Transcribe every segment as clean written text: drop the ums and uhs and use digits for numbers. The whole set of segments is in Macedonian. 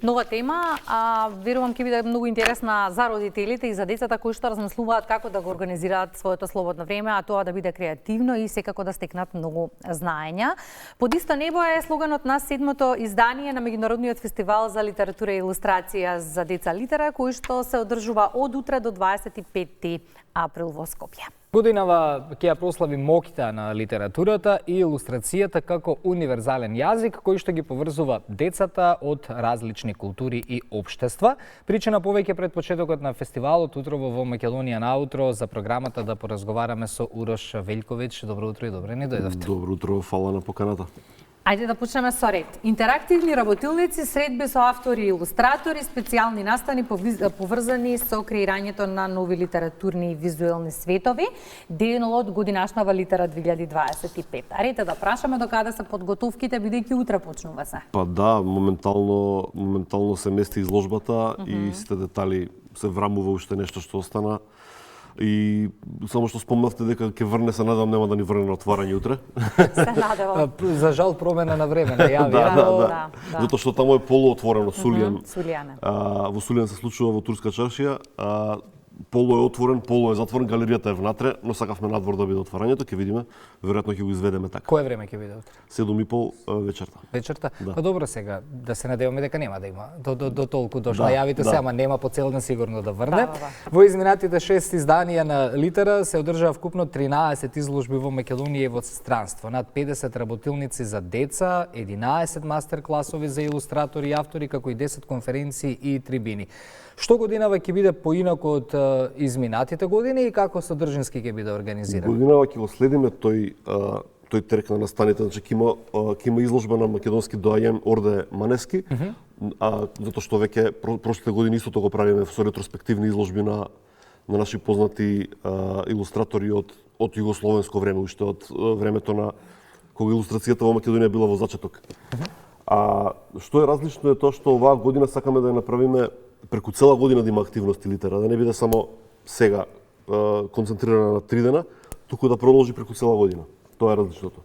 Нова тема, верувам ќе биде многу интересна за родителите и за децата кои што размислуваат како да го организираат своето слободно време, а тоа да биде креативно и секако да стекнат многу знаења. Под исто небо е слоганот на 7-то издание на Меѓународниот фестивал за литература и илустрација за деца Литера, кој што се одржува од утре до 25 април во Скопје. Годинава ќе ја прослави моќта на литературата и илустрацијата како универзален јазик кој што ги поврзува децата од различни култури и општества. Причина повеќе пред почетокот на фестивалот утрово во Македонија наутро за програмата да поразговараме со Урош Велјковиќ. Добро утро и добре ни дојдовте. Добро утро, фала на поканата. Ајде да почнеме со ред. Интерактивни работилници, средби со автори и илустратори, специјални настани поврзани со креирањето на нови литературни и визуелни светови, дел од годинашнава Литера 2025. Ајде да прашаме до каде се подготовките, бидејќи утре почнува се. Па да, моментално се мести изложбата и сите детали се врамува уште нешто што остана. И само што спомнавте дека ќе врне, се надевам нема да ни врне на отварање утре. Се надевам. За жал промена на време најави. Да. Затоа што таму е полуотворено, Сулијан. Во Сулијан се случува во Турска чаршија. Полу е отворен, полу е затворен, галеријата е внатре, но сакавме надвор да биде отварањето, ќе видиме, веројатно ќе го изведеме така. Кое време ќе биде утре? 7:30 вечерта. Вечерта? Да. Па добро сега, да се надеваме дека нема да има до толку дошла. Јавите се, ама нема по цел ден сигурно да врне. Во изминатите 6 изданија на Литера се одржаа вкупно 13 изложби во Македонија и во странство. Над 50 работилници за деца, 11 мастер-класови за илустратори и автори, како и 10 конференции и трибини. Што годинава ќе биде поинаку од изминатите години и како содржински ќе биде организиран? Годинава ќе го следиме тој трек на настаните, значи ќе има изложба на македонски доаѓен Орде Манески, затоа што веќе прошлите години истото го правиме со ретроспективни изложби на наши познати илустратори од југословенско време, уште од времето на кога илустрацијата во Македонија била во зачеток. Што е различно е тоа што оваа година сакаме да ја направиме преку цела година да има активности Литера, да не биде само сега концентрирана на 3 дена, туку да продолжи преку цела година. Тоа е различното.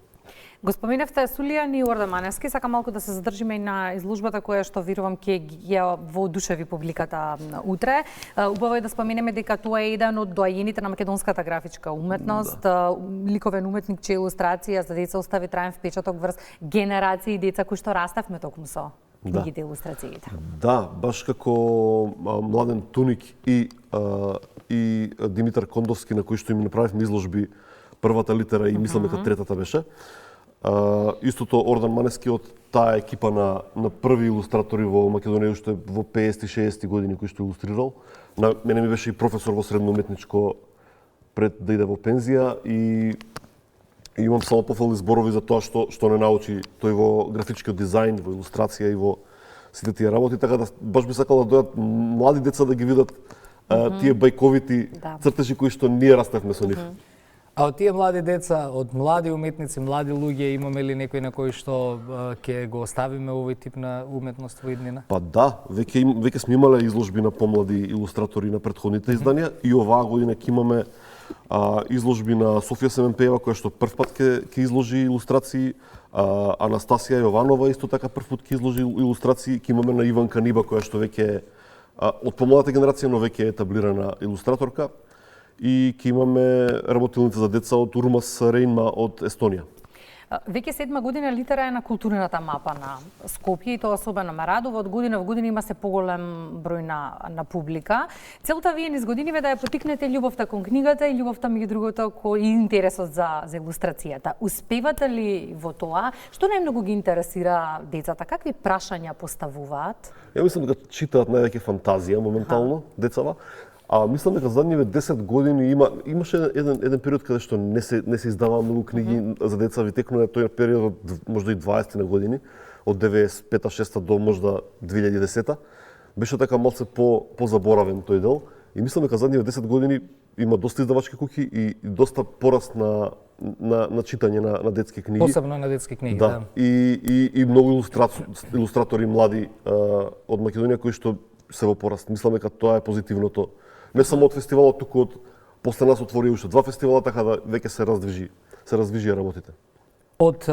Го споменавте Сулијан и Орде Манески, сакам малку да се задржиме и на изложбата која што верувам ќе ја воодушеви публиката утре. Убаво е да споменеме дека тоа е еден од доајените на македонската графичка уметност, ликовен уметник чија илустрација за деца остави траен впечаток врз генерации деца кои што раставме токму со книгите и илустрациите. Да, баш како Младен Туник и Димитар Кондовски, на кои што им направивме изложби првата Литера и мислам дека третата беше. Истото Ордан Манески од таа екипа на први илустратори во Македонија уште во 50-60 години кои што илустрирал. На мене ми беше и професор во средно уметничко пред да иде во пензија и имам само пофални зборови за тоа што не научи тој во графичкиот дизајн, во илустрација и во сите тие работи, така да баш би сакал да дојдат млади деца да ги видат тие бајковити цртежи кои што ние раставме со нив. А од тие млади деца, од млади уметници, млади луѓе, имаме ли некој на кој што ќе го оставиме овој тип на уметност во иднина? Па да, веќе сме имале изложби на помлади илустратори на претходните изданија и оваа година ќе имаме изложби на Софија Семенпеева, која што прв пат ќе изложи илустрации, Анастасија Јованова исто така прв пат ќе изложи илустрации, ќе имаме на Иванка Ниба, која што веќе од помладата генерација, но веќе е етаблирана илустраторка, и ќе имаме работилница за деца од Урмас Рейнма од Естонија. Веќе 7 година Литера е на културната мапа на Скопје и тоа особено ме радува. Од година во година има се поголем број на публика. Целта ви е низ годиниве да ја потикнете љубовта кон книгата и љубовта меѓу другото кој интересот за илустрацијата. Успевате ли во тоа? Што најмногу ги интересира децата? Какви прашања поставуваат? Ја мислам дека читаат највеќе фантазија моментално децава. Мислам дека задниве 10 години имаше еден период каде што не се издаваа многу книги за деца, ви текнува тој период од можда и 20 на години, од 95-6 до можда 2010. Беше така малце позаборавен тој дел и мислам дека задниве 10 години има доста издавачки куќи и доста пораст на читање на детски книги. Посебно на детски книги, да. И многу илустратори млади од Македонија кои што се во пораст. Мислам дека тоа е позитивното. Не само од фестивалот, туку после нас отвори уште 2 фестивала, така да веќе се раздвижи работите. Од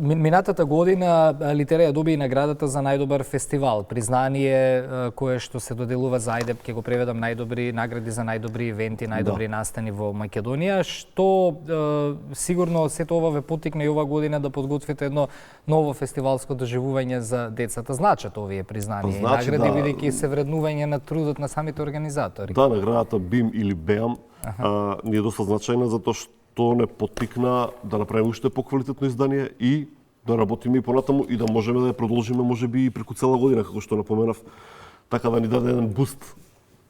минатата година Литера ја доби и наградата за најдобар фестивал, признание кое што се доделува за ајде ќе го преведам најдобри награди за најдобри ивенти, најдобри настани во Македонија, што сигурно сето ова ве поттикна и ова година да подготвите едно ново фестивалско доживување за децата. Значат овие признанија и награди бидејќи се вреднување на трудот на самите организатори. Да, наградата БИМ или БЕАМ ни е доста значајна затоа што не поттикна да направиме уште поквалитетно издание и да работиме и понатаму и да можеме да ја продолжиме можеби и преку цела година, како што напоменав, така да ни даде еден буст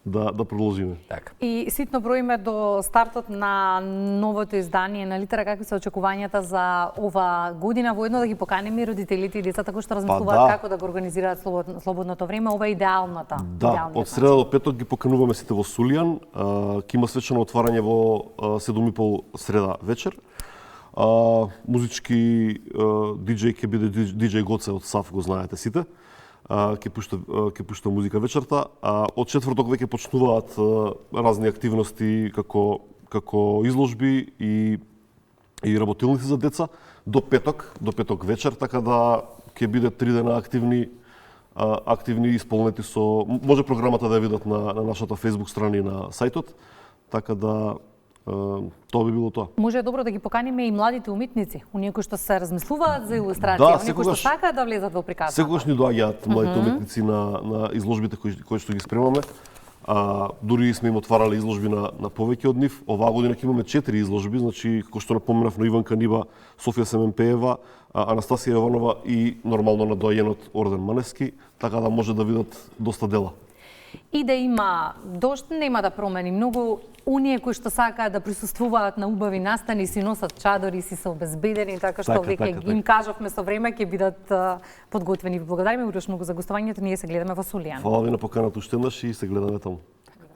да продолжиме. Така. И ситно броиме до стартот на новото издание на Литера, какви се очекувањата за ова година, воедно да ги поканеме и родителите и децата кои што размислуваат како да го организираат слободното време, ова е идеалната. Да, од среда до петок ги покануваме сите во Сулијан, ќе има свечено отварање во 7:30 среда вечер. Музички диџеј ќе биде диџеј Гоце од САФ, го знаете сите. Ќе пушта музика вечерта, а од четврток веќе почнуваат разни активности како изложби и работилници за деца до петок вечер, така да ќе биде 3 дена активни исполнети со може програмата да ја видат на нашата Facebook страни на сајтот, така да тоа би било тоа. Може добро да ги поканиме и младите уметници, оние кои што се размислуваат за илустрација, оние кои што сакаат да влезат во приказната. Секогаш ни доаѓаат младите уметници на изложбите кои што ги спремаме. Дури сме им отварале изложби на повеќе од нив. Оваа година ќе имаме 4 изложби, значи како што напоменав на Иванка Ниба, Софија Семенпеева, Анастасија Јованова и нормално на доаѓенот Орден Манески, така да може да видат доста дела. И да има дожд, нема да промени многу. Оние кои што сакаат да присуствуваат на убави настани, си носат чадори, си се обезбедени, така што веќе им кажавме со време ќе бидат подготвени. Благодариме Урош многу за гостувањето, ние се гледаме во Сулијан. Фала ви на поканата уште еднаш и се гледаме таму.